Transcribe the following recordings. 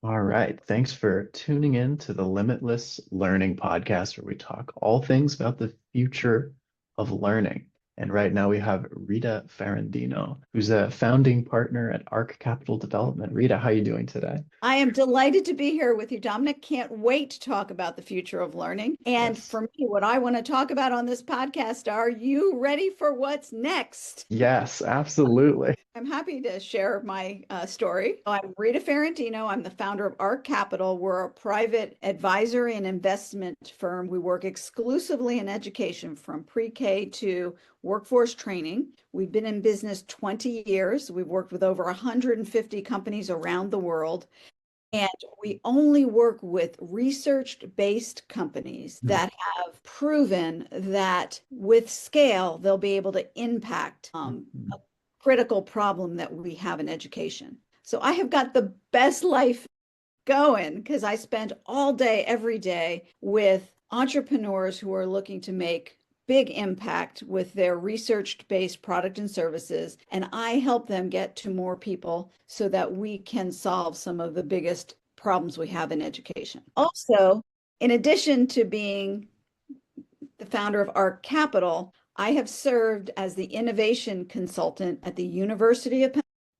All right. Thanks for tuning in to the Limitless Learning Podcast, where we talk all things about the future of learning. And right now we have Rita Ferrandino, who's a founding partner at ARC Capital Development. Rita, how are you doing today? I am delighted to be here with you, Dominic. Can't wait to talk about the future of learning. And Yes. for me, what I want to talk about on this podcast, are you ready for what's next? Yes, absolutely. I'm happy to share my story. I'm Rita Ferrandino. I'm the founder of ARC Capital. We're a private advisory and investment firm. We work exclusively in education from pre-K to workforce training. We've been in business 20 years. We've worked with over 150 companies around the world. And we only work with research-based companies that have proven that with scale, they'll be able to impact a critical problem that we have in education. So I have got the best life going because I spend all day, every day with entrepreneurs who are looking to make big impact with their research-based product and services. And I help them get to more people so that we can solve some of the biggest problems we have in education. Also, in addition to being the founder of ARC Capital, I have served as the innovation consultant at the University of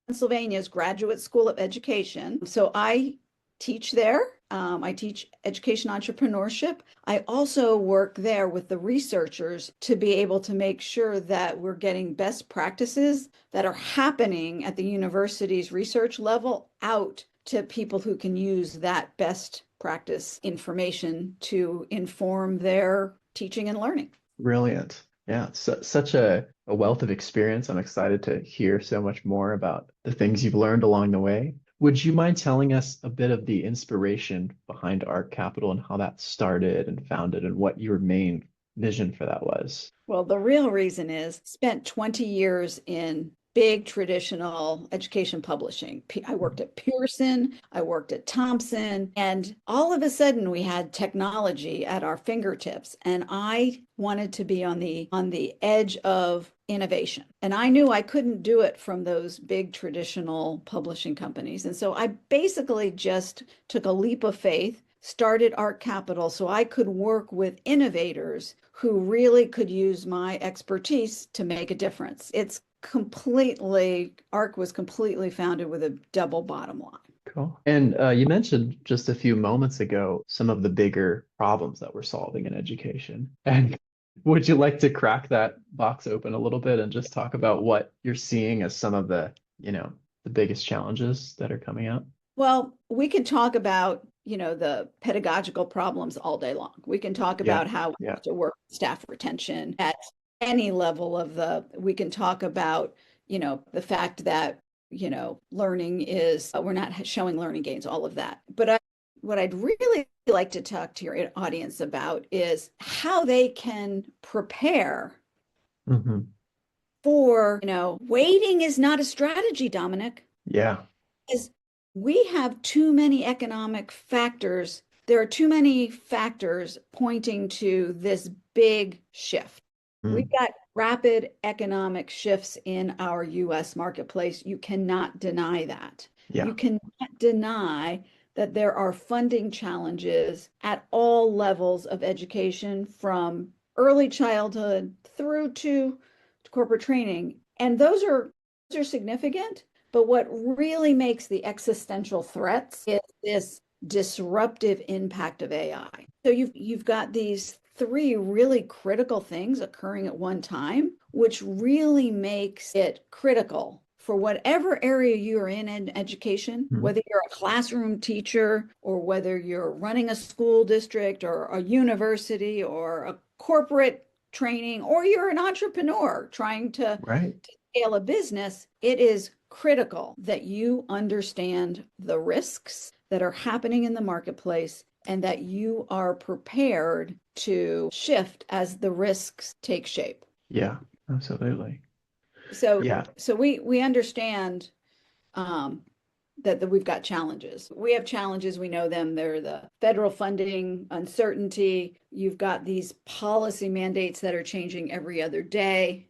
Pennsylvania's Graduate School of Education. So I teach there. I teach education entrepreneurship. I also work there with the researchers to be able to make sure that we're getting best practices that are happening at the university's research level out to people who can use that best practice information to inform their teaching and learning. Brilliant. Yeah, such a wealth of experience. I'm excited to hear so much more about the things you've learned along the way. Would you mind telling us a bit of the inspiration behind Art Capital and how that started and founded and what your main vision for that was? Well, the real reason is spent 20 years in big traditional education publishing. I worked at Pearson, I worked at Thomson, and all of a sudden we had technology at our fingertips. And I wanted to be on the edge of innovation. And I knew I couldn't do it from those big traditional publishing companies. And so I basically just took a leap of faith, started Art Capital so I could work with innovators who really could use my expertise to make a difference. ARC was completely founded with a double bottom line. Cool. And you mentioned just a few moments ago some of the bigger problems that we're solving in education. And would you like to crack that box open a little bit and just talk about what you're seeing as some of the biggest challenges that are coming out? Well, we could talk about, the pedagogical problems all day long. We can talk about how we have to work with staff retention at any level we can talk about, the fact that, learning is, we're not showing learning gains, all of that. But what I'd really like to talk to your audience about is how they can prepare for, waiting is not a strategy, Dominic. Yeah. Is we have too many economic factors. There are too many factors pointing to this big shift. We've got rapid economic shifts in our US marketplace. You cannot deny that. Yeah. You cannot deny that there are funding challenges at all levels of education, from early childhood through to corporate training. And those are significant. But what really makes the existential threats is this disruptive impact of AI. So you've got these three really critical things occurring at one time, which really makes it critical for whatever area you're in education, whether you're a classroom teacher or whether you're running a school district or a university or a corporate training, or you're an entrepreneur trying to scale a business. It is critical that you understand the risks that are happening in the marketplace and that you are prepared to shift as the risks take shape. Yeah, absolutely. So we understand that we've got challenges. We have challenges. We know them. They're the federal funding uncertainty. You've got these policy mandates that are changing every other day.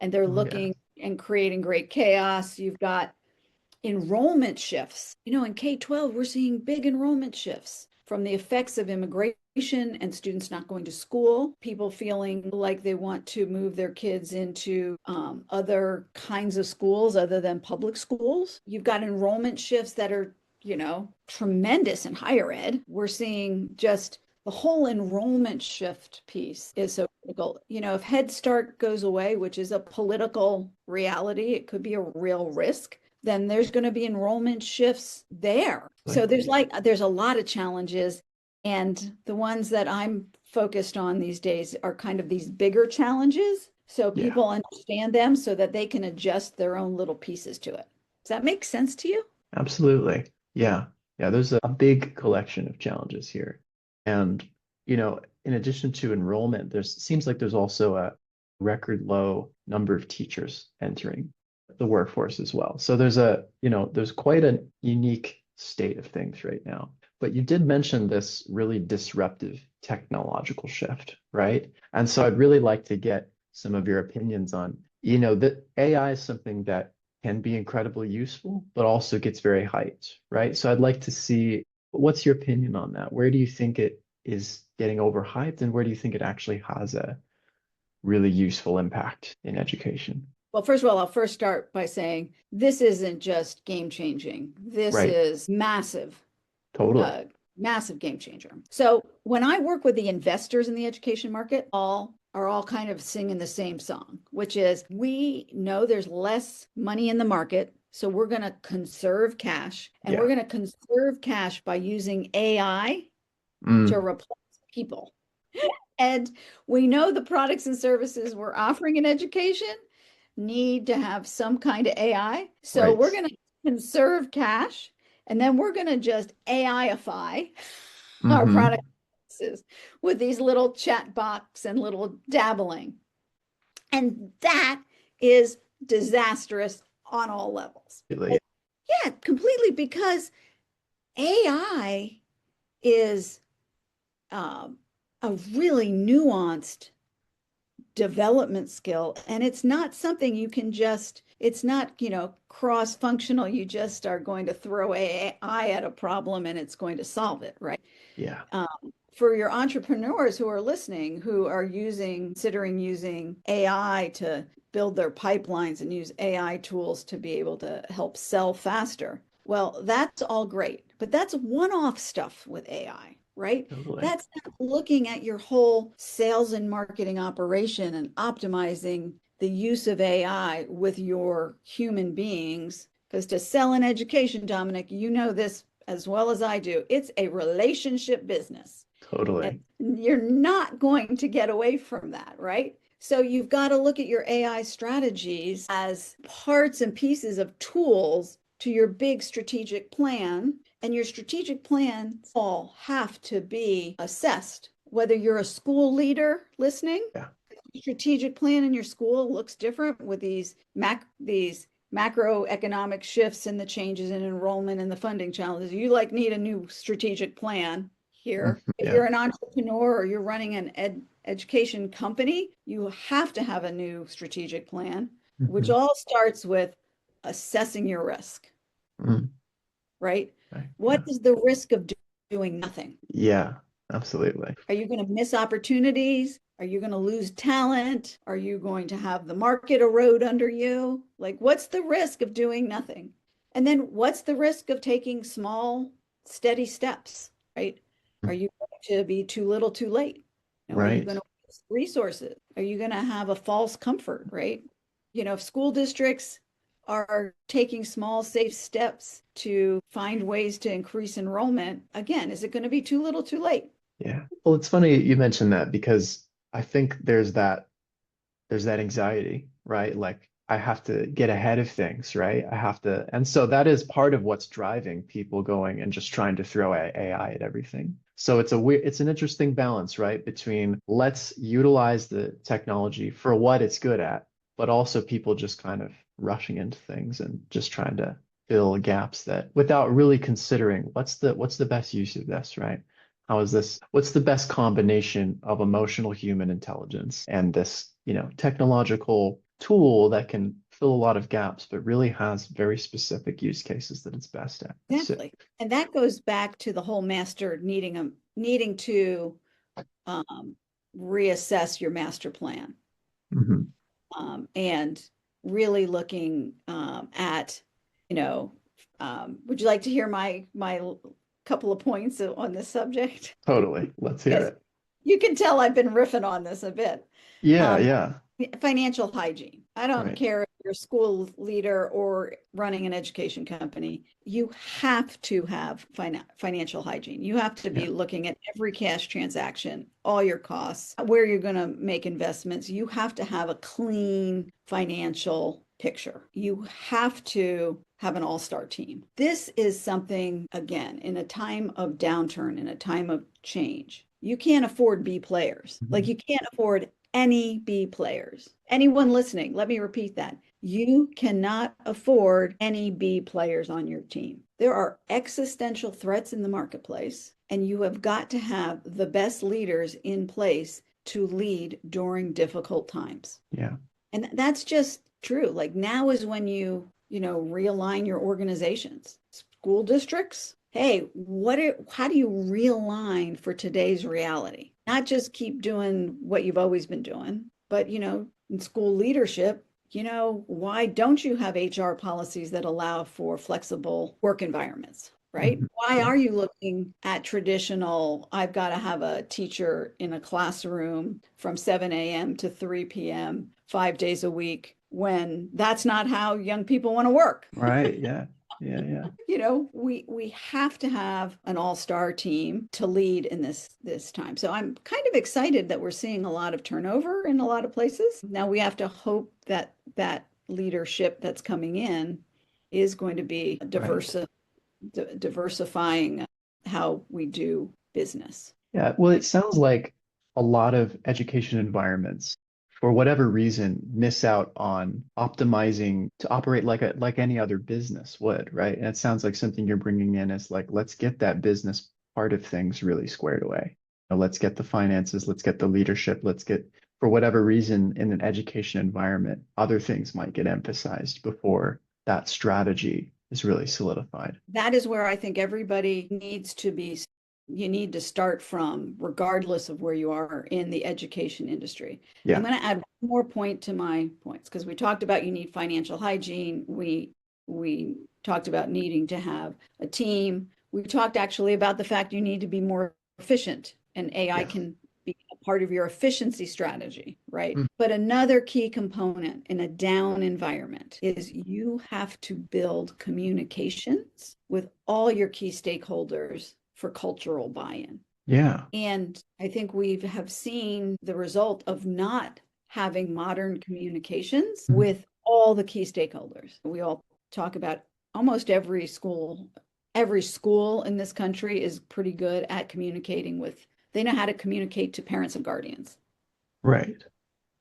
And they're looking and creating great chaos. You've got enrollment shifts. In K-12, we're seeing big enrollment shifts from the effects of immigration and students not going to school, people feeling like they want to move their kids into other kinds of schools other than public schools. You've got enrollment shifts that are, tremendous in higher ed. We're seeing just the whole enrollment shift piece is so critical. If Head Start goes away, which is a political reality, it could be a real risk, then there's going to be enrollment shifts there. So there's a lot of challenges. And the ones that I'm focused on these days are kind of these bigger challenges. So people understand them so that they can adjust their own little pieces to it. Does that make sense to you? Absolutely. Yeah. Yeah. There's a big collection of challenges here. And, in addition to enrollment, seems like there's also a record low number of teachers entering the workforce as well. So there's quite a unique state of things right now. But you did mention this really disruptive technological shift, right? And so I'd really like to get some of your opinions on, that AI is something that can be incredibly useful, but also gets very hyped, right? So I'd like to see, what's your opinion on that? Where do you think it is getting overhyped, and where do you think it actually has a really useful impact in education? Well, first of all, I'll first start by saying this isn't just game changing. This Right. is massive. Totally. Massive game changer. So when I work with the investors in the education market, all kind of singing the same song, which is we know there's less money in the market. So we're going to conserve cash, and we're going to conserve cash by using AI to replace people. And we know the products and services we're offering in education need to have some kind of AI. So we're going to conserve cash, and then we're going to just AI-ify our product with these little chat box and little dabbling. And that is disastrous on all levels. Really? Yeah, completely, because AI is a really nuanced development skill, and it's not something you can just, it's not, cross-functional. You just are going to throw AI at a problem and it's going to solve it, right? Yeah. For your entrepreneurs who are listening, who are considering using AI to build their pipelines and use AI tools to be able to help sell faster. Well, that's all great, but that's one-off stuff with AI, right? Totally. That's not looking at your whole sales and marketing operation and optimizing the use of AI with your human beings. Because to sell in education, Dominic, you know this as well as I do, it's a relationship business. Totally. And you're not going to get away from that, right? So you've got to look at your AI strategies as parts and pieces of tools to your big strategic plan. And your strategic plans all have to be assessed. Whether you're a school leader listening, strategic plan in your school looks different with these macroeconomic shifts and the changes in enrollment and the funding challenges. You need a new strategic plan here. If you're an entrepreneur or you're running an education company, you have to have a new strategic plan, which all starts with assessing your risk, right? What is the risk of doing nothing? Yeah, absolutely. Are you going to miss opportunities? Are you going to lose talent? Are you going to have the market erode under you? What's the risk of doing nothing? And then what's the risk of taking small, steady steps, right? Are you going to be too little, too late? Are you going to waste resources? Are you going to have a false comfort, right? If school districts are taking small, safe steps to find ways to increase enrollment, again, is it going to be too little, too late? Yeah. Well, it's funny you mentioned that, because I think there's that anxiety, right? Like, I have to get ahead of things, right? And so that is part of what's driving people going and just trying to throw AI at everything. So it's an interesting balance, right? Between let's utilize the technology for what it's good at, but also people just kind of rushing into things and just trying to fill gaps that without really considering what's the best use of this, right? What's the best combination of emotional human intelligence and this, technological tool that can fill a lot of gaps, but really has very specific use cases that it's best at. So, Exactly. And that goes back to the whole master needing to reassess your master plan, mhm. and really looking at, you know, would you like to hear my couple of points on this subject? Totally. Let's hear Because it. you can tell I've been riffing on this a bit. Yeah, Um, yeah. Financial hygiene. I don't Right. care if you're a school leader or running an education company. You have to have financial hygiene. You have to Yeah. be looking at every cash transaction, all your costs, where you're going to make investments. You have to have a clean financial picture. You have to have an all-star team. This is something, again, in a time of downturn, in a time of change. You can't afford B players. Like Mhm. you can't afford any B players. Anyone listening, let me repeat that. You cannot afford any B players on your team. There are existential threats in the marketplace, and you have got to have the best leaders in place to lead during difficult times. Yeah. And that's just true. Like now is when realign your organizations. School districts, hey, how do you realign for today's reality? Not just keep doing what you've always been doing, but in school leadership, why don't you have HR policies that allow for flexible work environments? Right? Mhm. Why Yeah. are you looking at traditional, I've got to have a teacher in a classroom from 7 a.m. to 3 p.m., 5 days a week, when that's not how young people want to work? Right. Yeah. Yeah. Yeah. We have to have an all-star team to lead in this time. So I'm kind of excited that we're seeing a lot of turnover in a lot of places. Now we have to hope that that leadership that's coming in is going to be Right. diversifying how we do business. Yeah. Well, it sounds like a lot of education environments, for whatever reason, miss out on optimizing to operate like any other business would, right? And it sounds like something you're bringing in is like, let's get that business part of things really squared away. Let's get the finances, let's get the leadership, let's get, for whatever reason, in an education environment, other things might get emphasized before that strategy is really solidified. That is where I think everybody needs to be. You need to start from, regardless of where you are in the education industry. I'm Yeah. going to add one more point to my points because we talked about you need financial hygiene. We talked about needing to have a team. We talked actually about the fact you need to be more efficient, and AI Yes. can be a part of your efficiency strategy, right? Mm. But another key component in a down environment is you have to build communications with all your key stakeholders for cultural buy-in. Yeah. And I think we have seen the result of not having modern communications Mhm. with all the key stakeholders. We all talk about almost every school in this country is pretty good at communicating with, they know how to communicate to parents and guardians, Right.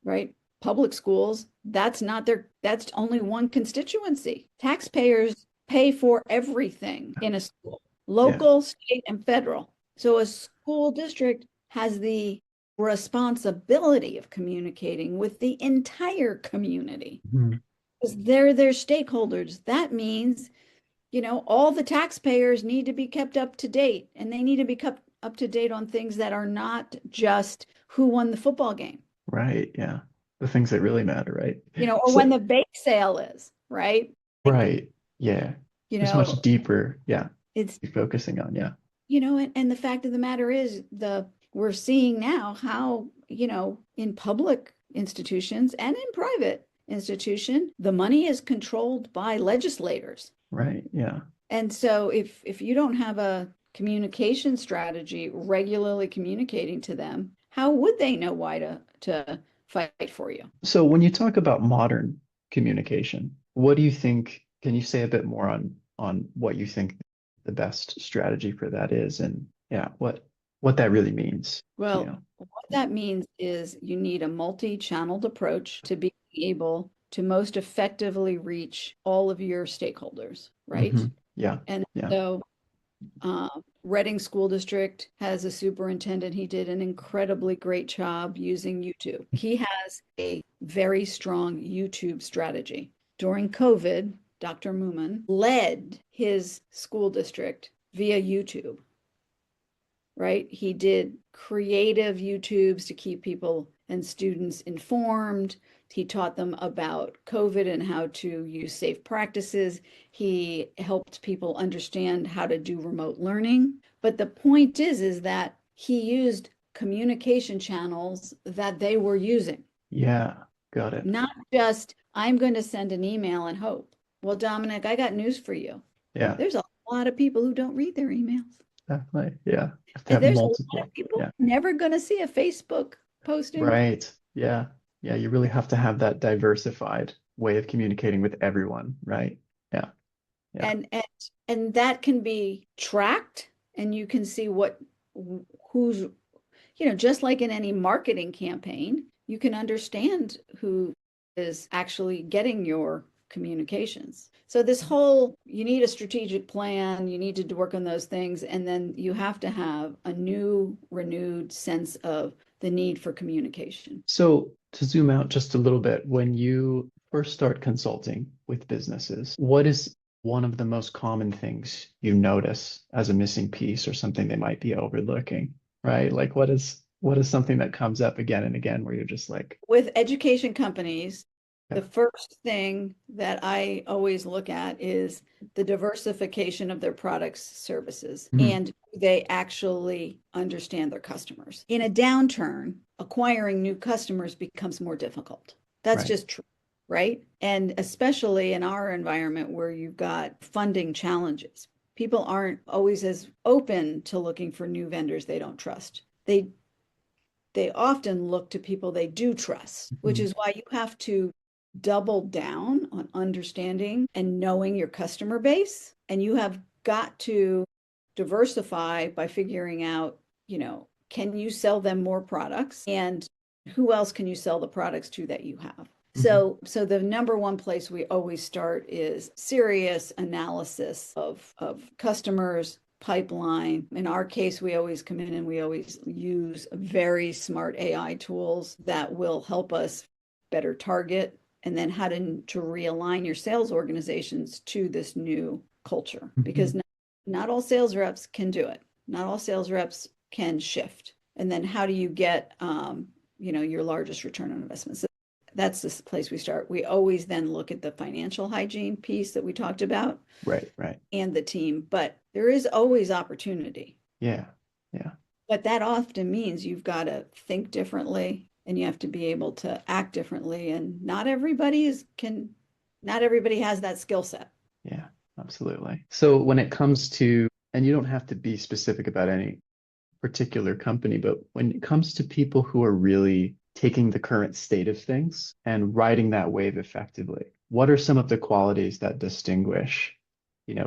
right? Public schools, that's only one constituency. Taxpayers pay for everything in a school, Yeah. local, state, and federal. So a school district has the responsibility of communicating with the entire community Mhm. because they're their stakeholders. That means, all the taxpayers need to be kept up to date, and they need to be kept up to date on things that are not just who won the football game, Right. Yeah. The things that really matter, right? or when So, the bake sale is, right? Like, right. Yeah. you There's much know, deeper. Yeah. it's, You're focusing on. Yeah. and the fact of the matter is we're seeing now how, in public institutions and in private institution, the money is controlled by legislators. Right. Yeah. And so if you don't have a communication strategy regularly communicating to them, how would they know why to fight for you? So when you talk about modern communication, what do you think? Can you say a bit more on what you think the best strategy for that is, and yeah, what that really means to Well, you? what that means is you need a multi-channeled approach to be able to most effectively reach all of your stakeholders, right? Yeah. And Yeah. so uh, Reading School District has a superintendent. He did an incredibly great job using YouTube. He has a very strong YouTube strategy. during COVID, Dr. Moomin led his school district via YouTube, right? He did creative YouTubes to keep people and students informed. He taught them about COVID and how to use safe practices. He helped people understand how to do remote learning. But the point is that he used communication channels that they were using. Yeah, got it. Not just, I'm going to send an email and hope. Well, Dominic, I got news for you. Yeah, There's a lot of people who don't read their emails. definitely. Yeah. You have to And have there's a lot multiple. of people Yeah. never going to see a Facebook posting. Right. Yeah. Yeah. You really have to have that diversified way of communicating with everyone, right? Yeah. Yeah. And that can be tracked, and you can see who's, just like in any marketing campaign, you can understand who is actually getting your communications. So this whole, you need a strategic plan, you need to work on those things, and then you have to have a new, renewed sense of the need for communication. So to zoom out just a little bit, when you first start consulting with businesses, what is one of the most common things you notice as a missing piece or something they might be overlooking, right? Like what is something that comes up again and again where you're just like, With education companies, yeah, the first thing that I always look at is the diversification of their products, services, mhm, and they actually understand their customers. In a downturn, acquiring new customers becomes more difficult. That's right. just true, right? And especially in our environment where you've got funding challenges, people aren't always as open to looking for new vendors they don't trust. They often look to people they do trust, which Mhm. is why you have to double down on understanding and knowing your customer base. And you have got to diversify by figuring out, can you sell them more products? And who else can you sell the products to that you have? Mhm. So the number one place we always start is serious analysis of customers, pipeline. In our case, we always come in and we always use very smart AI tools that will help us better target, and then how to realign your sales organizations to this new culture, because Mhm. not all sales reps can do it. Not all sales reps can shift. And then how do you get your largest return on investment? So that's the place we start. We always then look at the financial hygiene piece that we talked about Right, right. and the team, but there is always opportunity. Yeah. Yeah. But that often means you've got to think differently and you have to be able to act differently. And not everybody has that skill set. Yeah, absolutely. So when it comes to, and you don't have to be specific about any particular company, but when it comes to people who are really taking the current state of things and riding that wave effectively, what are some of the qualities that distinguish,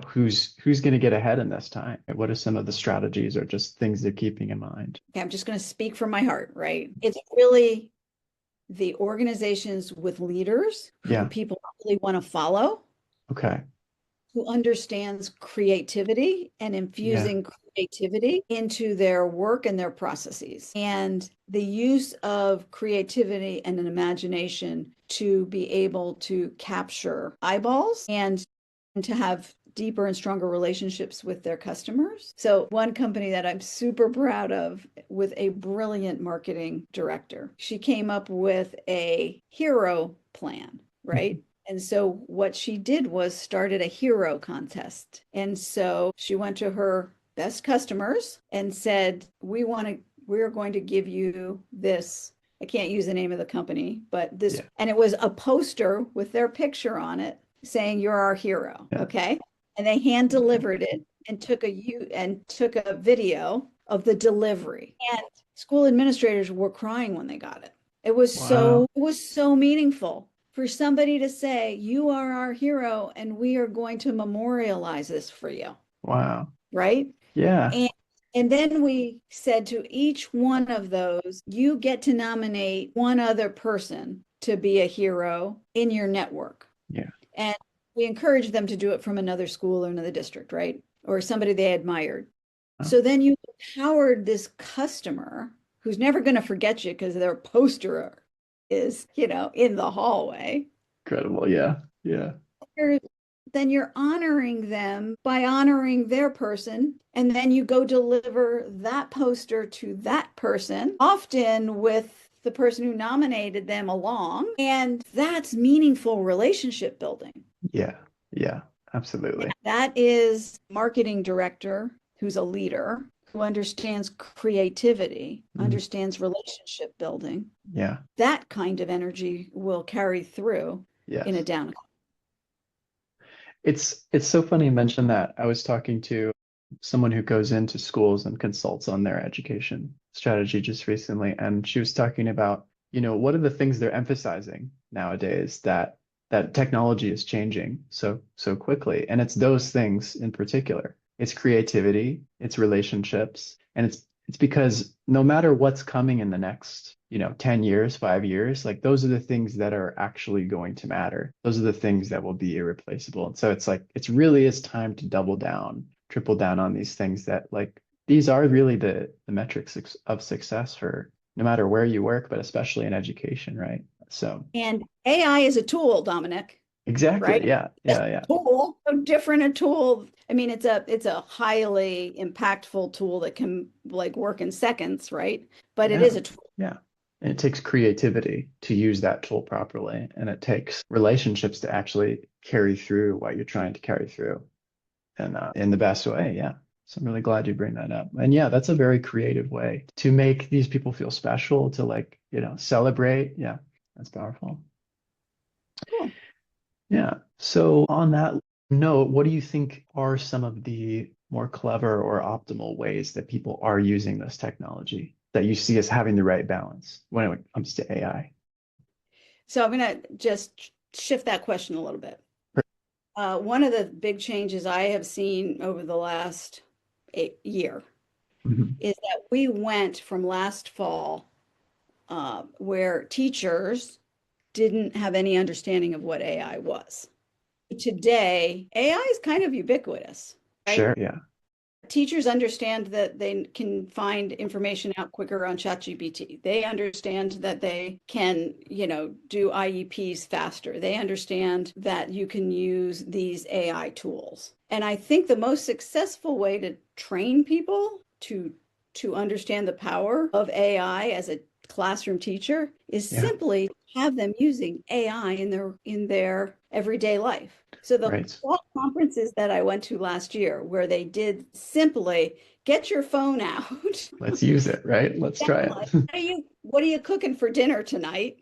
who's going to get ahead in this time? What are some of the strategies or just things they're keeping in mind? Okay, I'm just going to speak from my heart, right? It's really the organizations with leaders who Yeah. people really want to follow, Okay. who understands creativity and Yeah. infusing creativity into their work and their processes. And the use of creativity and an imagination to be able to capture eyeballs and to have deeper and stronger relationships with their customers. So one company that I'm super proud of, with a brilliant marketing director, she came up with a hero plan, right? And so what she did was started a hero contest. And so she went to her best customers and said, we're going to give you this. I can't use the name of the company, but this, Yeah. and it was a poster with their picture on it saying, you're our hero. Yeah. Okay. And they hand delivered it and took a video of the delivery. And school administrators were crying when they got it. Wow. It was so meaningful for somebody to say, you are our hero and we are going to memorialize this for you. Wow. Right. Yeah. And and then we said to each one of those, you get to nominate one other person to be a hero in your network. Yeah. And we encouraged them to do it from another school or another district, right? Or somebody they admired. Oh, So then you empowered this customer who's never going to forget you because their poster is, in the hallway. incredible. Yeah. Yeah. You're- Then you're honoring them by honoring their person. And then you go deliver that poster to that person, often with the person who nominated them along. And that's meaningful relationship building. Yeah. Yeah. Absolutely. That is marketing director who's a leader, who understands creativity, Mm, understands relationship building. yeah. That kind of energy will carry through in a Yes. down. It's so funny you mentioned that. I was talking to someone who goes into schools and consults on their education strategy just recently, and she was talking about, what are the things they're emphasizing nowadays that technology is changing so quickly. And it's those things in particular. It's creativity, it's relationships, and it's because no matter what's coming in the next, 10 years, 5 years, like those are the things that are actually going to matter. Those are the things that will be irreplaceable. And so it's like, it's really is time to double down, triple down on these things that like, these are really the metrics of success for no matter where you work, but especially in education, right? So And AI is a tool, Dominic, exactly. right? Yeah. Just Yeah. Yeah. a tool, so different a tool. I mean, it's a highly impactful tool that can like work in seconds, right? But it Yeah. is a tool. Yeah. And it takes creativity to use that tool properly. And it takes relationships to actually carry through what you're trying to carry through and in the best way. Yeah. So I'm really glad you bring that up. And yeah, that's a very creative way to make these people feel special, to like, celebrate. Yeah. That's powerful. Cool. Yeah. So on that note, what do you think are some of the more clever or optimal ways that people are using this technology that you see as having the right balance when it comes to AI? So I'm going to just shift that question a little bit. One of the big changes I have seen over the last year Mhm. is that we went from last fall, where teachers didn't have any understanding of what AI was. Today, AI is kind of ubiquitous, right? Sure. Yeah. Teachers understand that they can find information out quicker on ChatGPT. They understand that they can, do IEPs faster. They understand that you can use these AI tools. And I think the most successful way to train people to understand the power of AI as a classroom teacher is Yeah. simply have them using AI in their everyday life. So the Right. fall conferences that I went to last year, where they did simply get your phone out. Let's use it, right? Let's try What it. are you cooking for dinner tonight?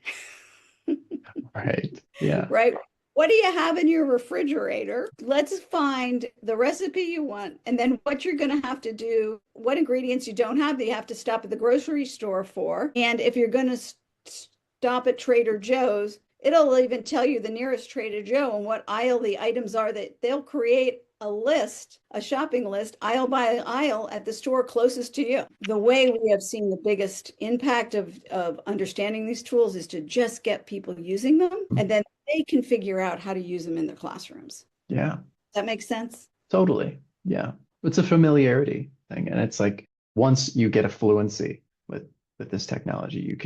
Right. Yeah. Right? What do you have in your refrigerator? Let's find the recipe you want, and then what you're going to have to do, what ingredients you don't have that you have to stop at the grocery store for. And if you're going to stop at Trader Joe's, it'll even tell you the nearest Trader Joe and what aisle the items are, that they'll create a list, a shopping list, aisle by aisle at the store closest to you. The way we have seen the biggest impact of understanding these tools is to just get people using them, and then they can figure out how to use them in their classrooms. Yeah. Does that make sense? Totally. Yeah. It's a familiarity thing. And it's like once you get a fluency with this technology,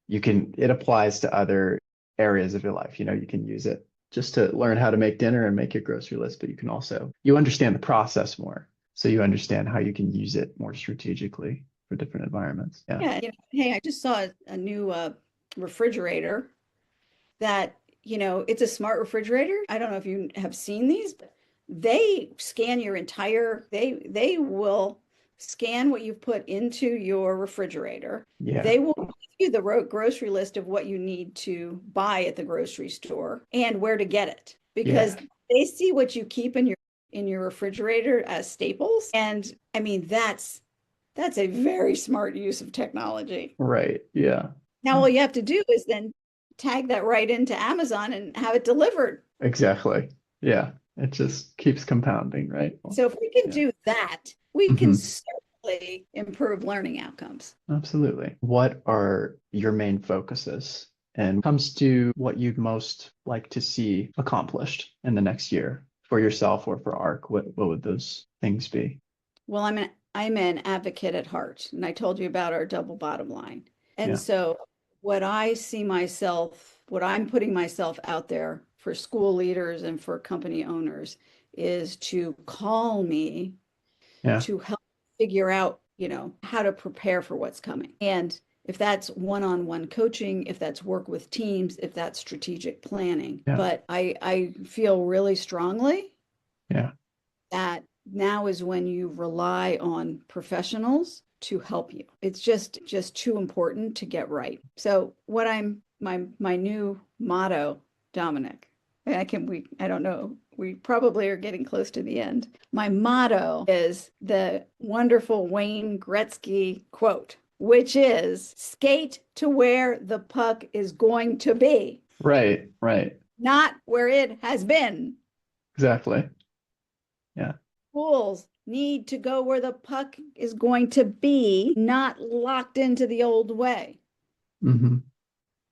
it applies to other areas of your life. You can use it just to learn how to make dinner and make your grocery list, but you understand the process more. So you understand how you can use it more strategically for different environments. Yeah. Yeah. Hey, I just saw a new refrigerator that, it's a smart refrigerator. I don't know if you have seen these, but they scan your entire, they will scan what you've put into your refrigerator. Yeah. They will give you the grocery list of what you need to buy at the grocery store and where to get it, because Yeah. they see what you keep in your refrigerator as staples. And I mean, that's a very smart use of technology. Right. Yeah. Now, all you have to do is then tag that right into Amazon and have it delivered. Exactly. Yeah. It just keeps compounding, right? So if we can Yeah. do that, we can Mhm. certainly improve learning outcomes. Absolutely. What are your main focuses and comes to what you'd most like to see accomplished in the next year for yourself or for ARC? What would those things be? Well, I'm an advocate at heart, and I told you about our double bottom line. And Yeah. so what I'm putting myself out there for school leaders and for company owners is to call me Yeah. to help figure out, how to prepare for what's coming. And if that's one-on-one coaching, if that's work with teams, if that's strategic planning. Yeah. But I feel really strongly Yeah. that now is when you rely on professionals to help you. It's just too important to get right. So what my new motto, Dominic, and I don't know, we probably are getting close to the end. My motto is the wonderful Wayne Gretzky quote, which is skate to where the puck is going to be. Right. Not where it has been. Exactly. Yeah. Schools need to go where the puck is going to be, not locked into the old way. Mm-hmm.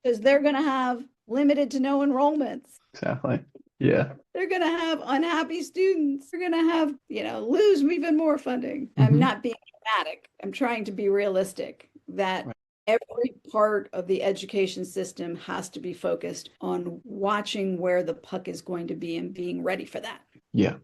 Because they're going to have limited to no enrollments. Exactly. Yeah. They're going to have unhappy students. They're going to have, lose even more funding. Mm-hmm. I'm not being dramatic. I'm trying to be realistic that every part of the education system has to be focused on watching where the puck is going to be and being ready for that. Yeah.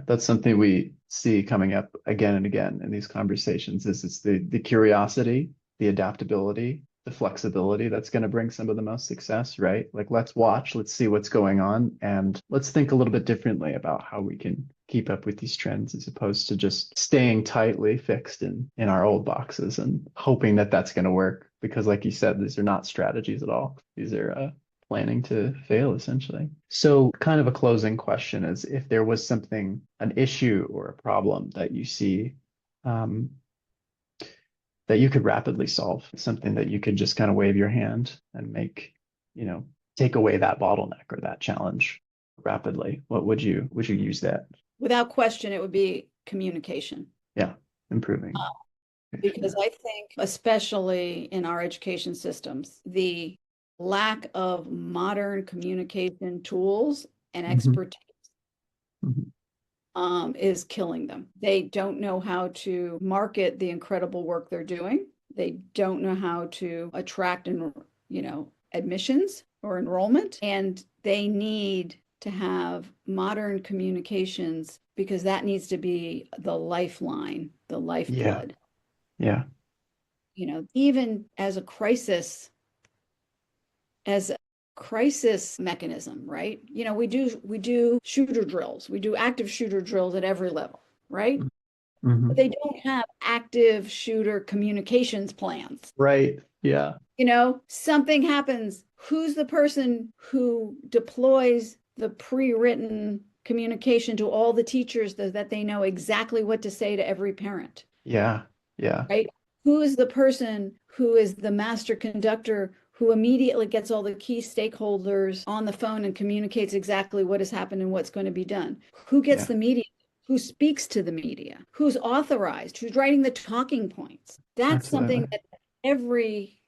That's something we see coming up again and again in these conversations is it's the curiosity, the adaptability, the flexibility that's going to bring some of the most success, right? Like let's watch, let's see what's going on, and let's think a little bit differently about how we can keep up with these trends as opposed to just staying tightly fixed in our old boxes and hoping that that's going to work. Because like you said, these are not strategies at all. These are planning to fail, essentially. So kind of a closing question is if there was something, an issue or a problem that you see that you could rapidly solve, something that you could just kind of wave your hand and make, take away that bottleneck or that challenge rapidly, what would you use that? Without question, it would be communication. Yeah, improving. Because I think, especially in our education systems, the lack of modern communication tools and expertise is killing them. They don't know how to market the incredible work they're doing. They don't know how to attract and, admissions or enrollment. And they need to have modern communications because that needs to be the lifeline, the lifeblood. Yeah. Even as a crisis mechanism, right? We do shooter drills. We do active shooter drills at every level, right? Mm-hmm. But they don't have active shooter communications plans. Right. Yeah. Something happens. Who's the person who deploys the pre-written communication to all the teachers that they know exactly what to say to every parent? Yeah. Right? Who is the person who is the master conductor who immediately gets all the key stakeholders on the phone and communicates exactly what has happened and what's going to be done? Who gets the media? Who speaks to the media? Who's authorized? Who's writing the talking points? That's something that every,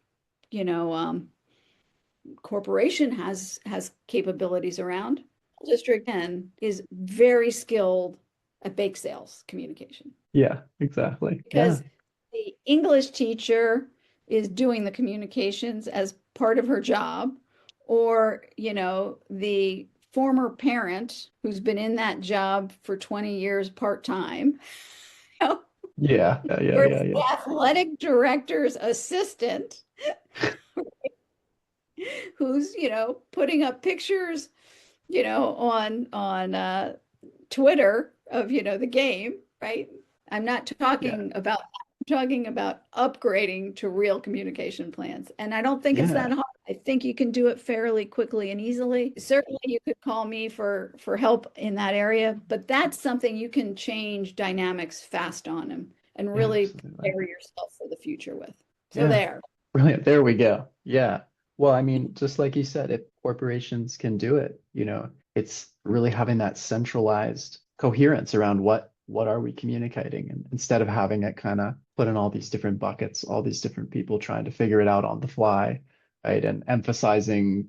corporation has capabilities around. District 10 is very skilled at bake sales communication. Yeah, exactly. Because the English teacher is doing the communications as part of her job, or, the former parent who's been in that job for 20 years part-time. Yeah. The athletic director's assistant who's, putting up pictures, on Twitter of, the game, right? I'm not talking about upgrading to real communication plans. And I don't think it's that hard. I think you can do it fairly quickly and easily. Certainly you could call me for help in that area, but that's something you can change dynamics fast on and really prepare yourself for the future with. So there. Brilliant. There we go. Yeah. Well, I mean, just like you said, if corporations can do it, it's really having that centralized coherence around what are we communicating, and instead of having it kind of put in all these different buckets, all these different people trying to figure it out on the fly, right? And emphasizing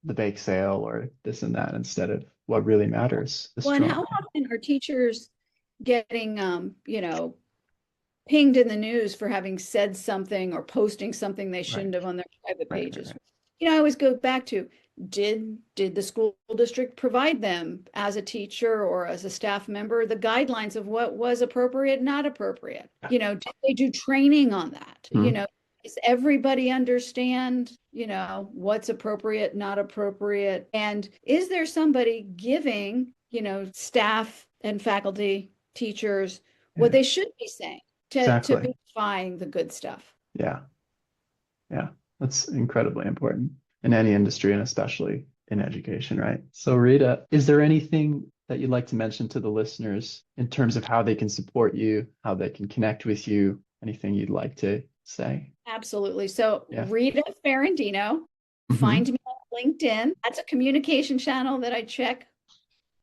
the bake sale or this and that instead of what really matters. Well, and how often are teachers getting, pinged in the news for having said something or posting something they shouldn't have on their private pages? I always go back to did the school district provide them as a teacher or as a staff member the guidelines of what was appropriate, not appropriate? Did they do training on that? Mm. Does everybody understand, what's appropriate, not appropriate? And is there somebody giving, staff and faculty, teachers, what they should be saying to Exactly. be defying the good stuff? Yeah. Yeah. That's incredibly important in any industry and especially in education, right? So, Rita, is there anything that you'd like to mention to the listeners in terms of how they can support you, how they can connect with you? Anything you'd like to say? Absolutely. So Yeah. Rita Ferrandino, find me on LinkedIn. That's a communication channel that I check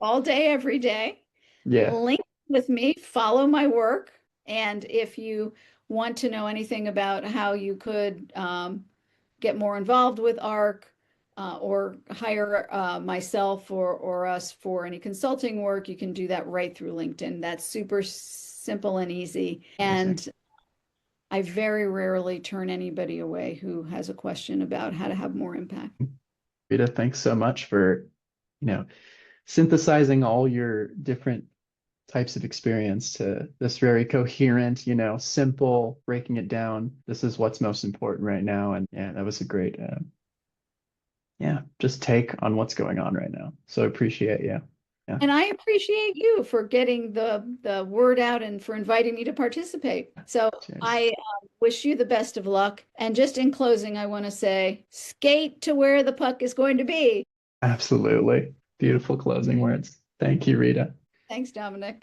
all day, every day. Yeah. Link with me, follow my work. And if you want to know anything about how you could get more involved with ARC or hire myself or us for any consulting work, you can do that right through LinkedIn. That's super simple and easy. And I very rarely turn anybody away who has a question about how to have more impact. Rita, thanks so much for, synthesizing all your different types of experience to this very coherent, simple, breaking it down. This is what's most important right now. And yeah, that was a great, just take on what's going on right now. So I appreciate you. Yeah. And I appreciate you for getting the word out and for inviting me to participate. So Cheers. I wish you the best of luck. And just in closing, I want to say, skate to where the puck is going to be. Absolutely. Beautiful closing words. Thank you, Rita. Thanks, Dominic.